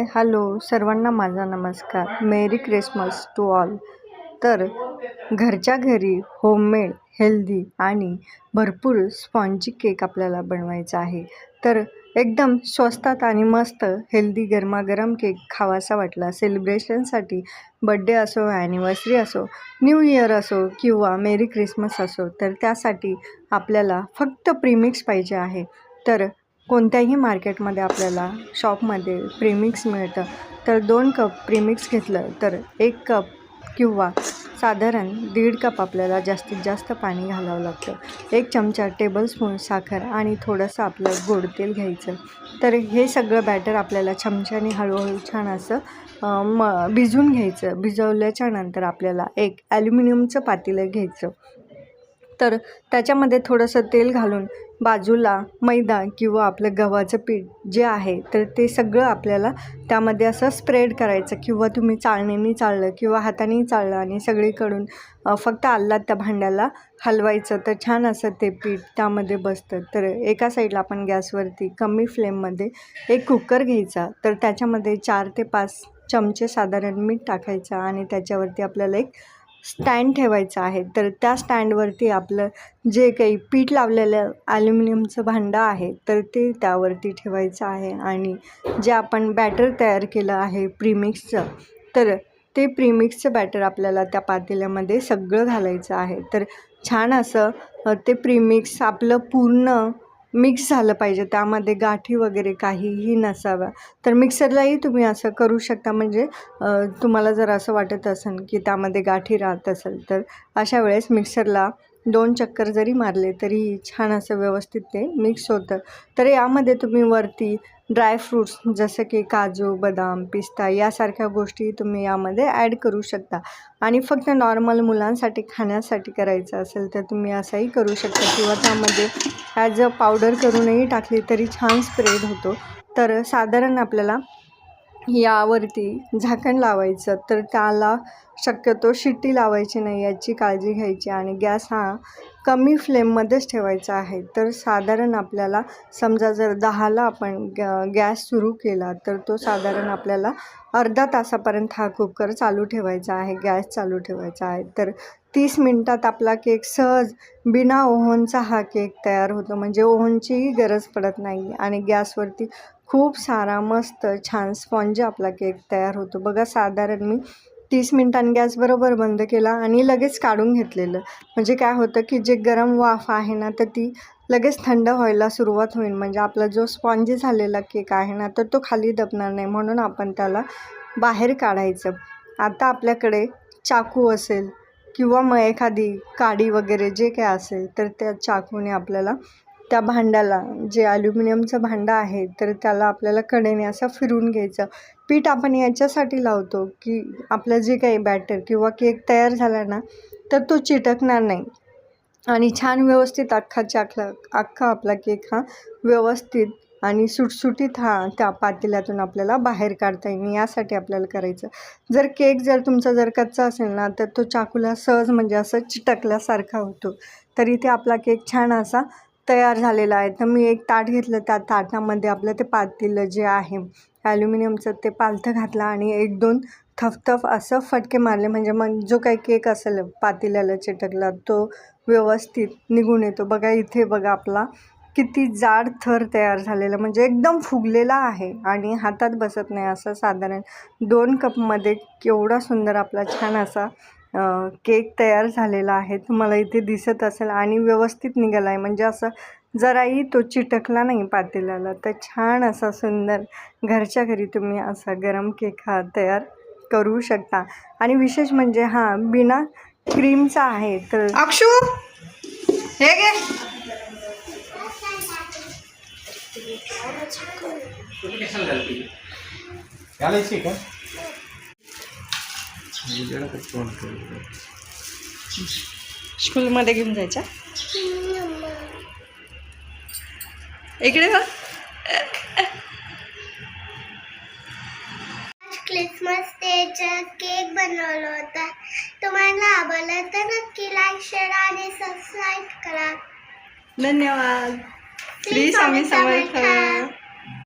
Hi hello सर्वांना माझा नमस्कार. Merry Christmas to all. तर घरच्या घरी होममेड हेल्दी आणि भरपूर स्पॉन्जी केक आपल्याला बनवायचा आहे. तर एकदम स्वस्तात आणि मस्त हेल्दी गरमागरम केक खावासा वाटला सेलिब्रेशनसाठी, बड्डे असो, ॲनिव्हर्सरी असो, न्यू इयर असो किंवा मेरी क्रिसमस असो, तर त्यासाठी आपल्याला फक्त प्रीमिक्स पाहिजे आहे. तर कोणत्याही मार्केटमध्ये आपल्याला शॉपमध्ये प्रीमिक्स मिळतं. तर 2 कप प्रीमिक्स घेतलं तर 1 कप किंवा साधारण 1.5 कप आपल्याला जास्तीत जास्त पाणी घालावं लागतं. 1 चमचा टेबलस्पून साखर आणि थोडंसं आपलं गोड तेल घ्यायचं. तर हे सगळं बॅटर आपल्याला चमच्याने हळूहळू छान असं भिजवून घ्यायचं. भिजवल्याच्या नंतर आपल्याला एक ॲल्युमिनियमचं पातेलं घ्यायचं. तर त्याच्यामध्ये थोडंसं तेल घालून बाजूला मैदा किंवा आपलं गव्हाचं पीठ जे आहे तर ते सगळं आपल्याला त्यामध्ये असं स्प्रेड करायचं, किंवा तुम्ही चाळणीने चाळलं किंवा हातानेही चाळलं आणि सगळीकडून फक्त आल्लाद त्या भांड्याला हलवायचं, तर छान असं ते पीठ त्यामध्ये बसतं. तर एका साईडला आपण गॅसवरती कमी फ्लेममध्ये एक कुकर घ्यायचा. तर त्याच्यामध्ये 4 ते 5 चमचे साधारण मीठ टाकायचं आणि त्याच्यावरती आपल्याला एक स्टँड ठेवायचं आहे. तर त्या स्टँडवरती आपलं जे काही पीठ लावलेलं ॲल्युमिनियमचं भांडं आहे तर ते त्यावरती ठेवायचं आहे. आणि जे आपण बॅटर तयार केलं आहे प्रीमिक्सचं, तर ते प्रीमिक्सचं बॅटर आपल्याला त्या पातेल्यामध्ये सगळं घालायचं आहे. तर छान असं ते प्रीमिक्स आपलं पूर्ण मिक्स झालं पाहिजे, त्यामध्ये गाठी वगैरे काहीही नसाव्या. तर मिक्सरलाही तुम्ही असं करू शकता, म्हणजे तुम्हाला जर असं वाटत असेल की त्यामध्ये गाठी राहत असेल तर अशा वेळेस मिक्सरला 2 चक्कर जरी मारले तरी छान असं व्यवस्थित ते मिक्स होतं. तर यामध्ये तुम्ही वरती ड्रायफ्रूट्स जसं की काजू, बदाम, पिस्ता यासारख्या गोष्टी तुम्ही यामध्ये ॲड करू शकता. आणि फक्त नॉर्मल मुलांसाठी खाण्यासाठी करायचं असेल तर तुम्ही असंही करू शकता, किंवा त्यामध्ये ॲज अ पावडर करूनही टाकली तरी छान स्प्रेड होतो. तर साधारण आपल्याला यावरती झाकण लावायचं. तर त्याला शक्यतो शिट्टी लावायची नाही याची काळजी घ्यायची आणि गॅस हा कमी फ्लेममध्येच ठेवायचा आहे. तर साधारण आपल्याला समजा जर 10ला आपण गॅस सुरू केला तर तो साधारण आपल्याला अर्धा तासापर्यंत हा कुकर चालू ठेवायचा आहे, गॅस चालू ठेवायचा आहे. तर 30 मिनटात आपला केक सहज बिना ओव्हनचा हा केक तयार होतो, म्हणजे ओव्हनचीही गरज पडत नाही आणि गॅसवरती खूप सारा मस्त छान स्पॉन्ज आपला केक तयार होतो. बघा, साधारण मी 30 मिनिटांनी गॅस बरोबर बंद केला आणि लगेच काढून घेतलेलं. म्हणजे काय होतं की जे गरम वाफ आहे ना तर ती लगेच थंड व्हायला सुरुवात होईल, म्हणजे आपला जो स्पॉन्जी झालेला केक आहे ना तर तो खाली दबणार नाही, म्हणून आपण त्याला बाहेर काढायचं. आता आपल्याकडे चाकू असेल किंवा मग एखादी काडी वगैरे जे काय असेल तर त्या चाकूने आपल्याला त्या भांड्याला, जे ॲल्युमिनियमचं भांडं आहे तर त्याला आपल्याला कडेने असं फिरवून घ्यायचं. पीठ आपण याच्यासाठी लावतो की आपलं जे काही बॅटर किंवा केक तयार झाला ना तर तो चिटकणार नाही आणि छान व्यवस्थित अख्खा आपला केक हा व्यवस्थित आणि सुटसुटीत त्या पातेल्यातून आपल्याला बाहेर काढता येईल, यासाठी आपल्याला करायचं. जर केक तुमचा कच्चा असेल ना तर तो चाकूला सहज म्हणजे असं चिटकल्यासारखा होतो. तरी ते आपला केक छान असा तयार झालेला आहे. तर मी एक ताट घेतलं, त्या ताटामध्ये आपलं ते पातेलं जे आहे ॲल्युमिनियमचं ते पालथं घातलं आणि 1-2 थपथप असं फटके मारले, म्हणजे मग जो काही केक असेल पातेल्याला चिटकला तो व्यवस्थित निघून येतो. बघा इथे बघा आपला किती जाड थर तयार झालेला, म्हणजे एकदम फुगलेला आहे आणि हातात बसत नाही. असं साधारण 2 कपमध्ये केवढा सुंदर आपला छान असा केक तयार झालेला आहे. तुम्हाला इथे दिसत असेल आणि व्यवस्थित निघाला आहे, म्हणजे असं जराही तो चिटकला नाही पातेल्याला. तर छान असा सुंदर घरच्या घरी तुम्ही असा गरम केक हा तयार करू शकता. आणि विशेष म्हणजे बिना क्रीमचा आहे. तर अक्षू हे घे. स्कूलमध्ये घेऊन जायच्या इकडे बघ. क्रिसमस डेचा केक बनवला होता. तुम्हाला आवडला तर नक्की लाईक, शेअर आणि सबस्क्राईब करा. धन्यवाद. श्री स्वामी समर्थ.